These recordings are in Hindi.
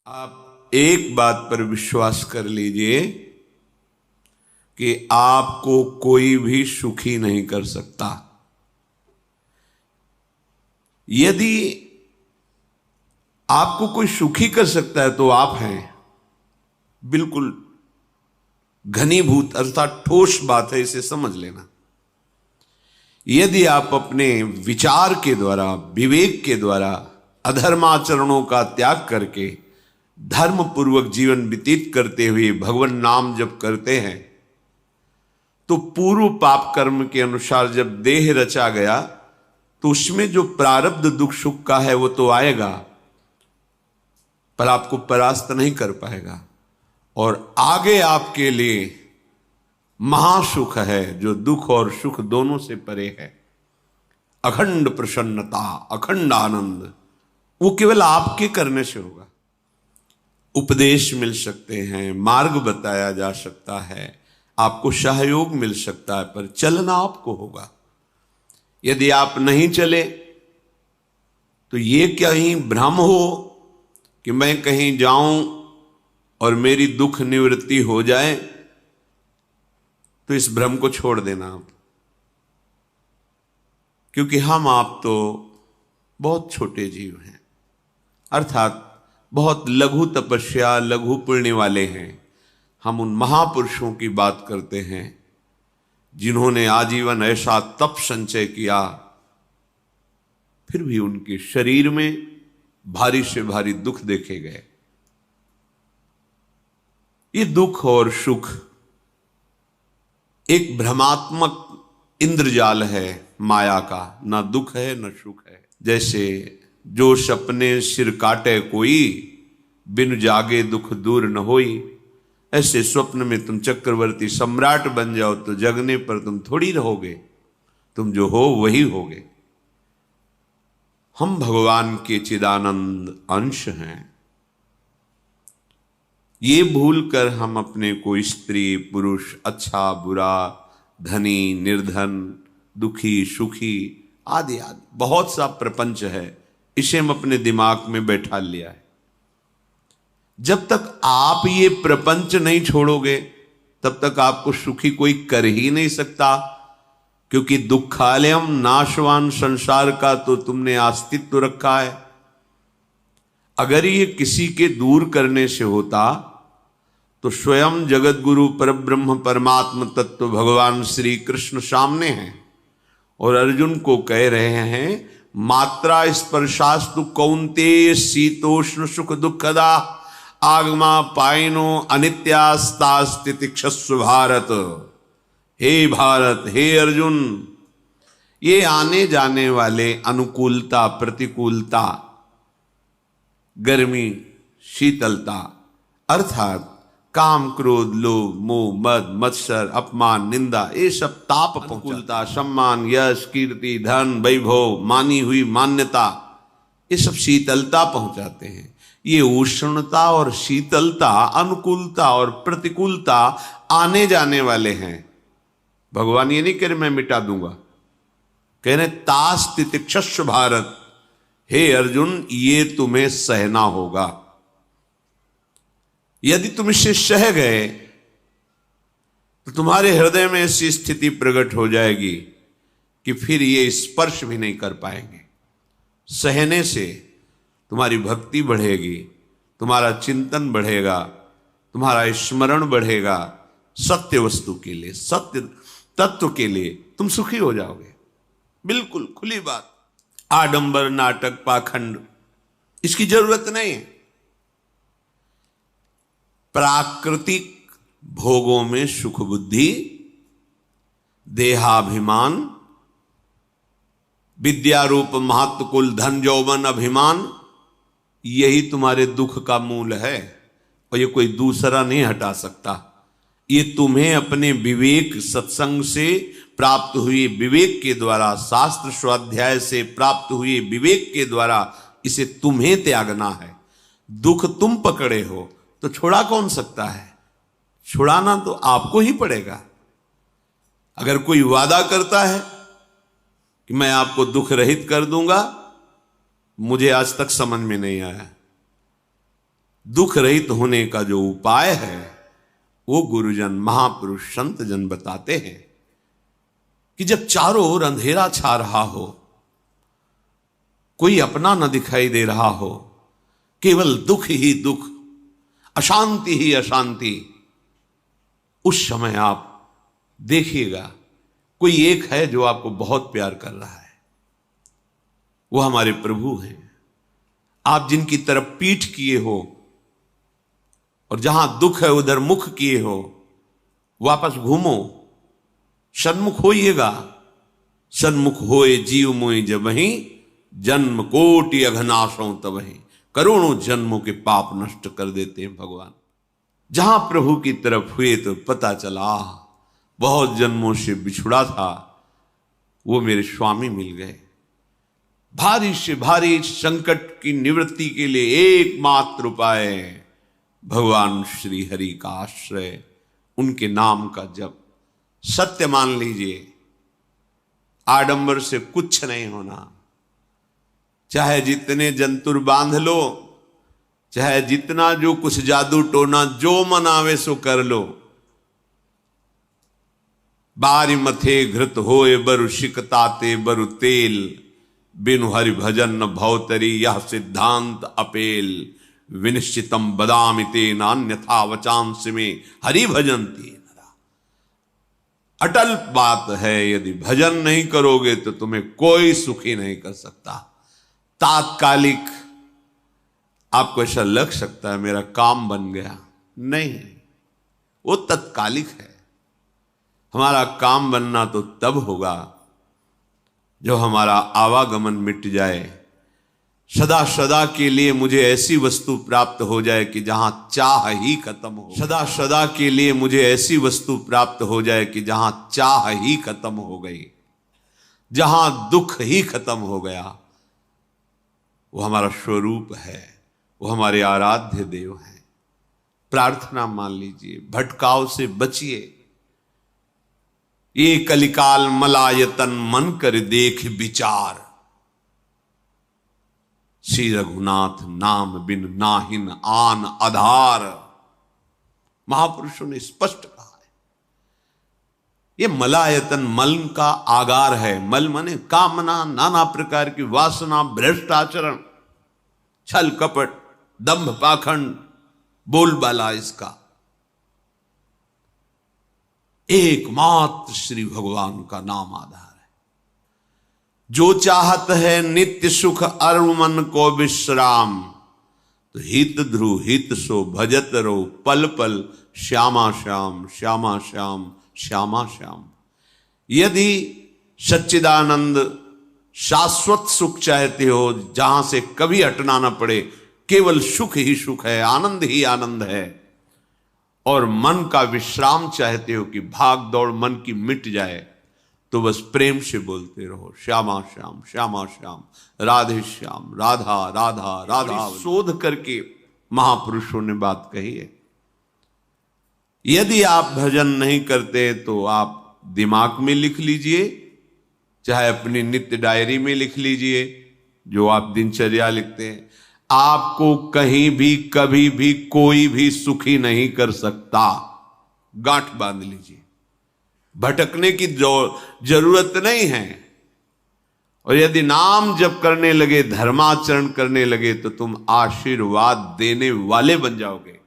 आप एक बात पर विश्वास कर लीजिए कि आपको कोई भी सुखी नहीं कर सकता। यदि आपको कोई सुखी कर सकता है तो आप हैं। बिल्कुल घनीभूत अर्थात ठोस बात है, इसे समझ लेना। यदि आप अपने विचार के द्वारा, विवेक के द्वारा अधर्माचरणों का त्याग करके धर्म पूर्वक जीवन व्यतीत करते हुए भगवान नाम जप करते हैं तो पूर्व पाप कर्म के अनुसार जब देह रचा गया तो उसमें जो प्रारब्ध दुख सुख का है वो तो आएगा, पर आपको परास्त नहीं कर पाएगा। और आगे आपके लिए महासुख है जो दुख और सुख दोनों से परे है। अखंड प्रसन्नता, अखंड आनंद, वो केवल आपके करने से होगा। उपदेश मिल सकते हैं, मार्ग बताया जा सकता है, आपको सहयोग मिल सकता है, पर चलना आपको होगा। यदि आप नहीं चले तो ये कहीं भ्रम हो कि मैं कहीं जाऊं और मेरी दुख निवृत्ति हो जाए, तो इस भ्रम को छोड़ देना आप। क्योंकि हम आप तो बहुत छोटे जीव हैं, अर्थात बहुत लघु तपस्या, लघु पुण्य वाले हैं। हम उन महापुरुषों की बात करते हैं जिन्होंने आजीवन ऐसा तप संचय किया, फिर भी उनके शरीर में भारी से भारी दुख देखे गए। ये दुख और सुख एक भ्रमात्मक इंद्रजाल है माया का, ना दुख है न सुख है। जैसे जो सपने सिर काटे कोई, बिन जागे दुख दूर न होई। ऐसे स्वप्न में तुम चक्रवर्ती सम्राट बन जाओ तो जगने पर तुम थोड़ी रहोगे, तुम जो हो वही होगे। हम भगवान के चिदानंद अंश हैं। ये भूल कर हम अपने को स्त्री पुरुष, अच्छा बुरा, धनी निर्धन, दुखी सुखी आदि आदि बहुत सा प्रपंच है, इसे हम अपने दिमाग में बैठा लिया है। जब तक आप ये प्रपंच नहीं छोड़ोगे तब तक आपको सुखी कोई कर ही नहीं सकता, क्योंकि दुखालयम नाशवान संसार का तो तुमने अस्तित्व रखा है। अगर ये किसी के दूर करने से होता तो स्वयं जगत गुरु परब्रह्म परमात्म तत्व भगवान श्री कृष्ण सामने हैं और अर्जुन को कह रहे हैं, मात्रा स्पर्शास्तु कौन्तेय शीतोष्ण सुख दुखदा आगमा पायनो अनित्यास्तास्तितिक्षस्व भारत। हे भारत, हे अर्जुन, ये आने जाने वाले अनुकूलता प्रतिकूलता, गर्मी शीतलता, अर्थात काम क्रोध लोभ मोह मद मत्सर अपमान निंदा, ये सब ताप अनुकूलता, सम्मान यश कीर्ति धन वैभव, मानी हुई मान्यता, ये सब शीतलता पहुंचाते हैं। ये उष्णता और शीतलता, अनुकूलता और प्रतिकूलता आने जाने वाले हैं। भगवान ये नहीं कह रहे मैं मिटा दूंगा, कह रहे तास तितिक्षस्व भारत। हे अर्जुन, ये तुम्हें सहना होगा। यदि तुम इसे सह गए तो तुम्हारे हृदय में ऐसी स्थिति प्रकट हो जाएगी कि फिर ये स्पर्श भी नहीं कर पाएंगे। सहने से तुम्हारी भक्ति बढ़ेगी, तुम्हारा चिंतन बढ़ेगा, तुम्हारा स्मरण बढ़ेगा, सत्य वस्तु के लिए, सत्य तत्व के लिए तुम सुखी हो जाओगे। बिल्कुल खुली बात। आडंबर नाटक पाखंड इसकी जरूरत नहीं है। प्राकृतिक भोगों में सुख बुद्धि, देहाभिमान, विद्यारूप महत्व कुल धन यौवन अभिमान, यही तुम्हारे दुख का मूल है और ये कोई दूसरा नहीं हटा सकता। ये तुम्हें अपने विवेक सत्संग से प्राप्त हुए विवेक के द्वारा, शास्त्र स्वाध्याय से प्राप्त हुए विवेक के द्वारा इसे तुम्हें त्यागना है। दुख तुम पकड़े हो तो छुड़ा कौन सकता है? छुड़ाना तो आपको ही पड़ेगा। अगर कोई वादा करता है कि मैं आपको दुख रहित कर दूंगा, मुझे आज तक समझ में नहीं आया। दुख रहित होने का जो उपाय है वो गुरुजन, महापुरुष, संत जन बताते हैं कि जब चारों ओर अंधेरा छा रहा हो, कोई अपना न दिखाई दे रहा हो, केवल दुख ही दुख, अशांति ही अशांति, उस समय आप देखिएगा कोई एक है जो आपको बहुत प्यार कर रहा है। वो हमारे प्रभु हैं। आप जिनकी तरफ पीठ किए हो और जहां दुख है उधर मुख किए हो, वापस घूमो, सन्मुख होइएगा। सन्मुख होए जीव मोहि जबहि, जन्म कोटि अघनाशों तबहि। करोड़ों जन्मों के पाप नष्ट कर देते हैं भगवान। जहां प्रभु की तरफ हुए तो पता चला बहुत जन्मों से बिछुड़ा था, वो मेरे स्वामी मिल गए। भारी से भारी संकट की निवृत्ति के लिए एकमात्र उपाय भगवान श्री हरि का आश्रय, उनके नाम का जप। सत्य मान लीजिए, आडंबर से कुछ नहीं होना। चाहे जितने जंतुर बांध लो, चाहे जितना जो कुछ जादू टोना जो मनावे सो कर लो, बारी मथे घृत होए बरु शिकताते बरु तेल, बिनु हरि भजन न भवतरी यह सिद्धांत अपेल। विनिश्चितम बदामिते नान्यथा वचांस में हरि भजंती। अटल बात है, यदि भजन नहीं करोगे तो तुम्हें कोई सुखी नहीं कर सकता। तात्कालिक आपको ऐसा लग सकता है मेरा काम बन गया, नहीं, वो तत्कालिक है। हमारा काम बनना तो तब होगा जो हमारा आवागमन मिट जाए, सदा सदा के लिए मुझे ऐसी वस्तु प्राप्त हो जाए कि जहां चाह ही खत्म हो। सदा सदा के लिए मुझे ऐसी वस्तु प्राप्त हो जाए कि जहां चाह ही खत्म हो गई, जहां दुख ही खत्म हो गया। वो हमारा स्वरूप है, वो हमारे आराध्य देव हैं। प्रार्थना मान लीजिए, भटकाव से बचिए। ये कलिकाल मलायतन मन कर देख विचार, श्री रघुनाथ नाम बिन नाहिन आन आधार। महापुरुषों ने स्पष्ट कहा है। ये मलायतन मल का आगार है। मल माने कामना, नाना प्रकार की वासना, भ्रष्ट आचरण, छल कपट, दंभ पाखंड, बोलबाला, इसका एकमात्र श्री भगवान का नाम आधार है। जो चाहत है नित्य सुख अरु मन को विश्राम, तो हित ध्रुव हित सो भजत रो पल पल श्यामा श्याम श्यामा श्याम श्यामा श्याम। यदि सच्चिदानंद शाश्वत सुख चाहते हो, जहां से कभी हटना ना पड़े, केवल सुख ही सुख है, आनंद ही आनंद है, और मन का विश्राम चाहते हो कि भाग दौड़ मन की मिट जाए, तो बस प्रेम से बोलते रहो श्यामा श्याम श्यामा श्याम, राधे श्याम, राधा राधा राधा। शोध करके महापुरुषों ने बात कही है। यदि आप भजन नहीं करते तो आप दिमाग में लिख लीजिए, चाहे अपनी नित्य डायरी में लिख लीजिए, जो आप दिनचर्या लिखते हैं। आपको कहीं भी कभी भी कोई भी सुखी नहीं कर सकता। गांठ बांध लीजिए, भटकने की जरूरत नहीं है। और यदि नाम जप करने लगे, धर्माचरण करने लगे, तो तुम आशीर्वाद देने वाले बन जाओगे।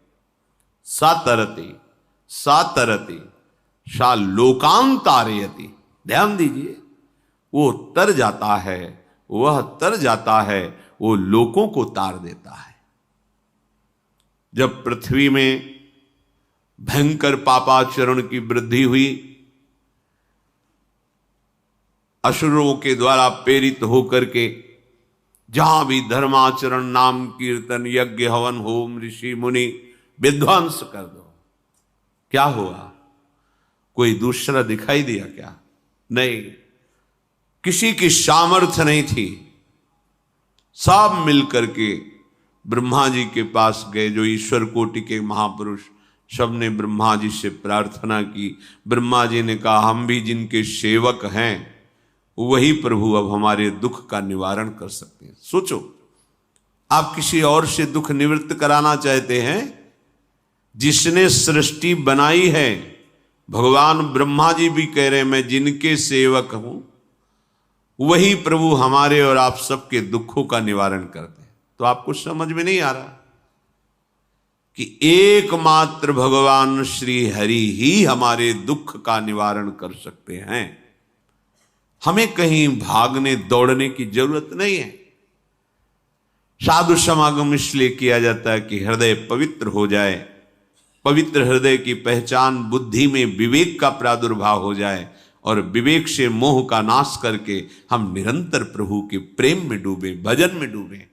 सातरति सातरति सा लोकांतारयति। ध्यान दीजिए, वो तर जाता है, वह तर जाता है, वो लोकों को तार देता है। जब पृथ्वी में भयंकर पापाचरण की वृद्धि हुई, असुरों के द्वारा प्रेरित होकर के जहां भी धर्माचरण, नाम कीर्तन, यज्ञ, हवन, होम, ऋषि मुनि विध्वंस कर दो, क्या हुआ? कोई दूसरा दिखाई दिया क्या? नहीं, किसी की सामर्थ्य नहीं थी। सब मिलकर के ब्रह्मा जी के पास गए, जो ईश्वर कोटि के महापुरुष, सबने ब्रह्मा जी से प्रार्थना की। ब्रह्मा जी ने कहा, हम भी जिनके सेवक हैं वही प्रभु अब हमारे दुख का निवारण कर सकते हैं। सोचो, आप किसी और से दुख निवृत्त कराना चाहते हैं? जिसने सृष्टि बनाई है, भगवान ब्रह्मा जी भी कह रहे हैं मैं जिनके सेवक हूं, वही प्रभु हमारे और आप सबके दुखों का निवारण करते हैं। तो आपको समझ में नहीं आ रहा कि एकमात्र भगवान श्री हरि ही हमारे दुख का निवारण कर सकते हैं। हमें कहीं भागने दौड़ने की जरूरत नहीं है। साधु समागम इसलिए किया जाता है कि हृदय पवित्र हो जाए, पवित्र हृदय की पहचान बुद्धि में विवेक का प्रादुर्भाव हो जाए और विवेक से मोह का नाश करके हम निरंतर प्रभु के प्रेम में डूबे, भजन में डूबे।